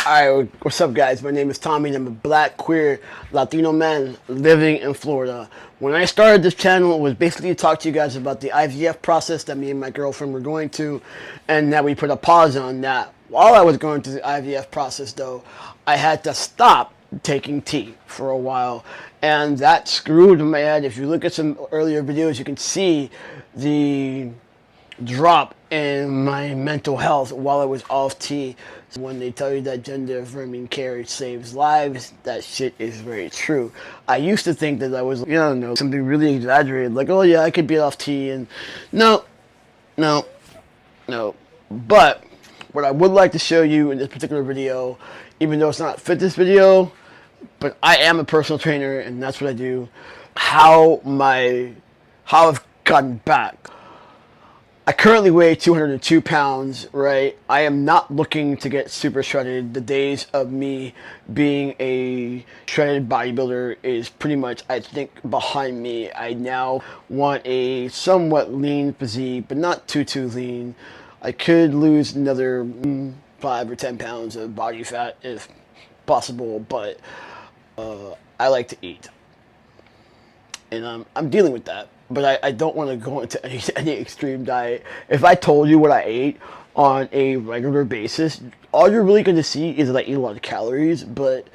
Alright, what's up guys? My name is Tommy and I'm a black, queer, Latino man living in Florida. When I started this channel, it was basically to talk to you guys about the IVF process that me and my girlfriend were going to, and that we put a pause on that. While I was going through the IVF process though, I had to stop taking tea for a while, and that screwed my head. If you look at some earlier videos, you can see the drop in my mental health while I was off tea. When they tell you that gender affirming care saves lives, that shit is very true. I used to think that I was, I don't know, something really exaggerated, like, oh yeah, I could be off tea, and no, no, no. But what I would like to show you in this particular video, even though it's not a fitness video, but I am a personal trainer and that's what I do, how I've gotten back. I currently weigh 202 pounds, right? I am not looking to get super shredded. The days of me being a shredded bodybuilder is pretty much, I think, behind me. I now want a somewhat lean physique, but not too lean. I could lose another 5 or 10 pounds of body fat if possible, but I like to eat. And I'm dealing with that. But I don't want to go into any extreme diet. If I told you what I ate on a regular basis, all you're really going to see is that I eat a lot of calories, but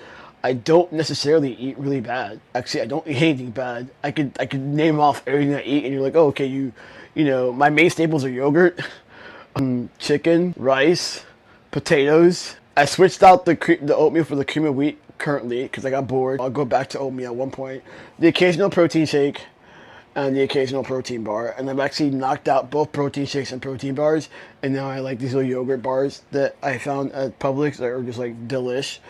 I don't necessarily eat really bad. Actually, I don't eat anything bad. I could name off everything I eat, and you're like, oh, okay, you know, my main staples are yogurt, chicken, rice, potatoes. I switched out the oatmeal for the cream of wheat currently because I got bored. I'll go back to oatmeal at one point. The occasional protein shake and the occasional protein bar, and I've actually knocked out both protein shakes and protein bars, and now I like these little yogurt bars that I found at Publix that are just like delish.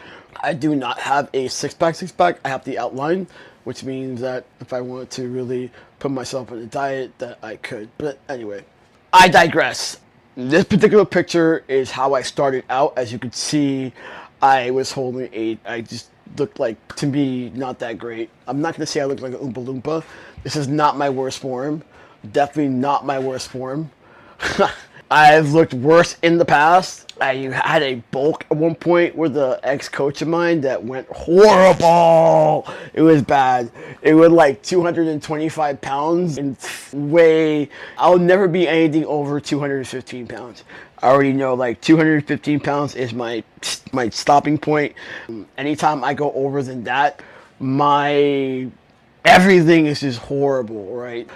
I do not have a six-pack. I have the outline, which means that if I wanted to really put myself on a diet, that I could. But anyway, I digress. This particular picture is how I started out. As you can see, I was holding I just looked like, to me, not that great. I'm not going to say I look like an Oompa Loompa. This is not my worst form. Definitely not my worst form. I've looked worse in the past. I had a bulk at one point with an ex-coach of mine that went horrible. It was bad. It was like 225 pounds and I'll never be anything over 215 pounds. I already know like 215 pounds is my stopping point. Anytime I go over than that, everything is just horrible, right?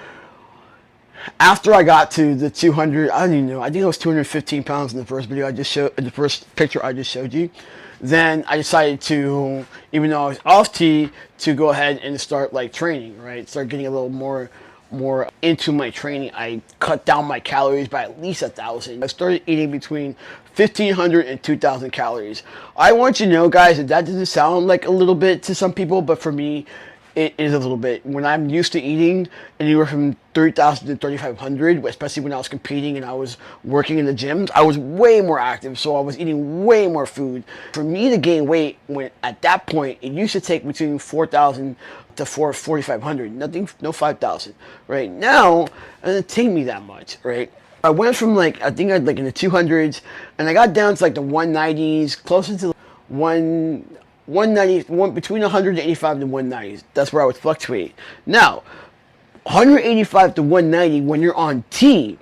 After I got to the 200, I don't even know, I think it was 215 pounds in the first video the first picture I just showed you. Then I decided to, even though I was off tea, to go ahead and start like training, right? Start getting a little more into my training. I cut down my calories by at least 1,000. I started eating between 1,500 and 2,000 calories. I want you to know, guys, that doesn't sound like a little bit to some people, but for me, it is a little bit. When I'm used to eating anywhere from 3,000 to 3,500, especially when I was competing and I was working in the gyms, I was way more active, so I was eating way more food. For me to gain weight, at that point, it used to take between 4,000 to 4,500. No 5,000. Right now, it doesn't take me that much. Right. I went from like, I think I'd like in the 200s, and I got down to like the 190s, closer to 190, between 185 to 190s. That's where I would fluctuate. Now, 185 to 190 when you're on tea,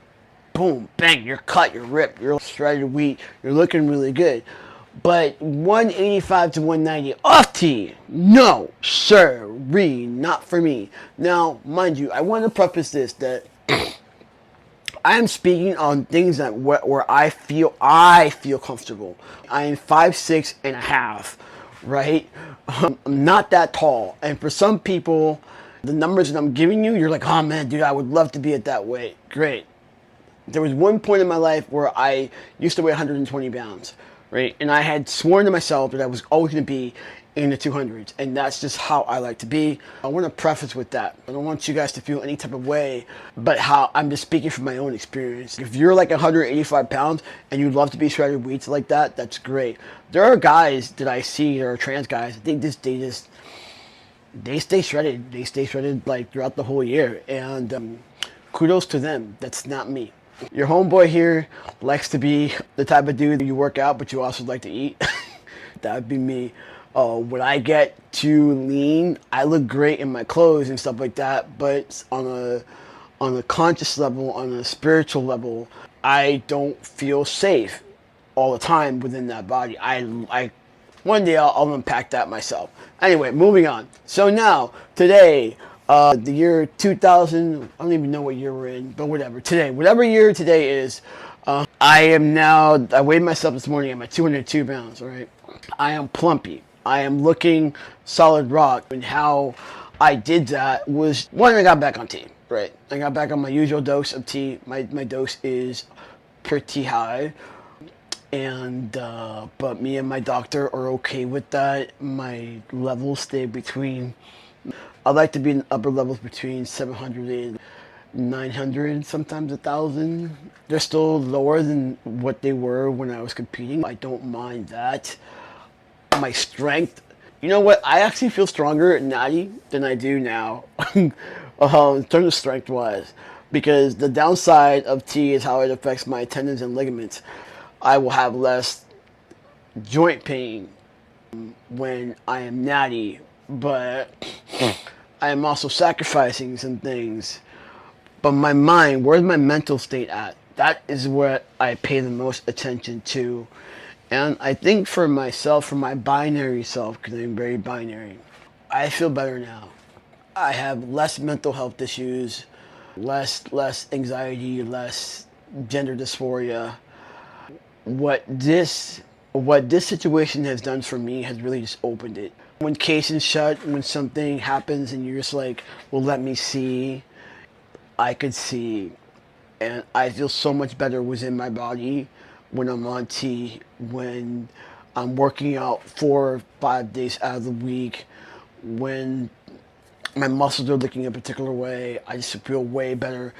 boom, bang, you're cut, you're ripped, you're shredded wheat, you're looking really good. But 185 to 190 off tea, no, sirree, not for me. Now, mind you, I want to preface this that I am speaking on things that where I feel comfortable. I am 5'6" and a half. Right? I'm not that tall. And for some people, the numbers that I'm giving you, you're like, oh man, dude, I would love to be at that weight. Great. There was one point in my life where I used to weigh 120 pounds, right? And I had sworn to myself that I was always going to be in the 200s, and that's just how I like to be. I want to preface with that. I don't want you guys to feel any type of way, but how I'm just speaking from my own experience. If you're like 185 pounds and you'd love to be shredded wheats like that, that's great. There are guys that I see that are trans guys. They stay shredded. They stay shredded like throughout the whole year, and kudos to them. That's not me. Your homeboy here likes to be the type of dude that you work out, but you also like to eat. That would be me. When I get too lean, I look great in my clothes and stuff like that, but on a conscious level, on a spiritual level, I don't feel safe all the time within that body. I one day I'll unpack that myself. Anyway, moving on. So now, today, the year 2000, I don't even know what year we're in, but whatever. Today, whatever year today is, I weighed myself this morning, I'm at 202 pounds, all right? I am plumpy. I am looking solid rock. And how I did that was, one, I got back on tea, right? I got back on my usual dose of tea. My dose is pretty high. And but me and my doctor are okay with that. My levels stay between, I like to be in upper levels between 700 and 900, sometimes 1,000. They're still lower than what they were when I was competing. I don't mind that. My strength, you know what? I actually feel stronger at natty than I do now, in terms of strength wise, because the downside of tea is how it affects my tendons and ligaments. I will have less joint pain when I am natty, but I am also sacrificing some things. But my mind, where's my mental state at? That is what I pay the most attention to. And I think for myself, for my binary self, because I'm very binary, I feel better now. I have less mental health issues, less anxiety, less gender dysphoria. What this situation has done for me has really just opened it. When cases shut, when something happens and you're just like, well, let me see, I could see, and I feel so much better within my body when I'm on T, when I'm working out 4 or 5 days out of the week, when my muscles are looking a particular way. I just feel way better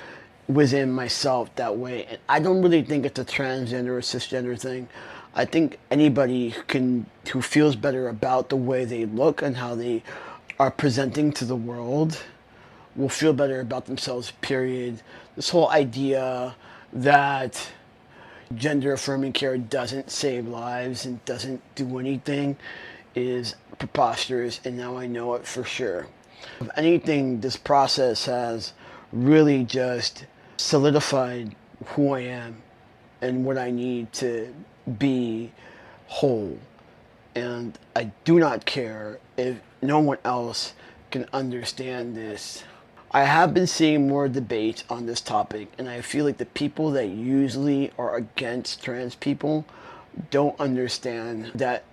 within myself that way. And I don't really think it's a transgender or cisgender thing. I think anybody who feels better about the way they look and how they are presenting to the world will feel better about themselves, period. This whole idea that gender affirming care doesn't save lives and doesn't do anything is preposterous, and now I know it for sure. If anything, this process has really just solidified who I am and what I need to be whole. And I do not care if no one else can understand this. I have been seeing more debate on this topic, and I feel like the people that usually are against trans people don't understand that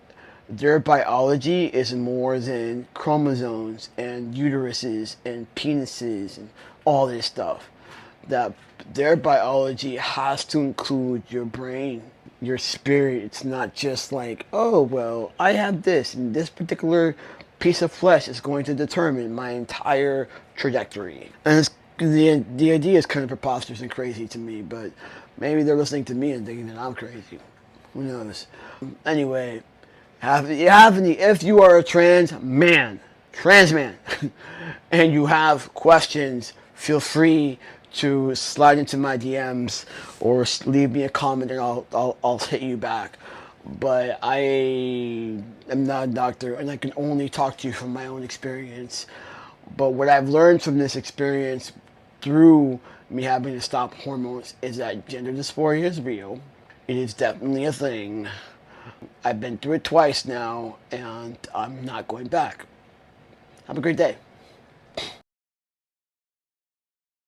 their biology is more than chromosomes and uteruses and penises and all this stuff. That their biology has to include your brain, your spirit. It's not just like, oh, well, I have this, and this particular piece of flesh is going to determine my entire trajectory. And the idea is kind of preposterous and crazy to me, but maybe they're listening to me and thinking that I'm crazy. Who knows? Anyway, if you are a trans man, and you have questions, feel free to slide into my DMs or leave me a comment, and I'll hit you back. But I am not a doctor, and I can only talk to you from my own experience. But what I've learned from this experience through me having to stop hormones is that gender dysphoria is real. It is definitely a thing. I've been through it twice now, and I'm not going back. Have a great day.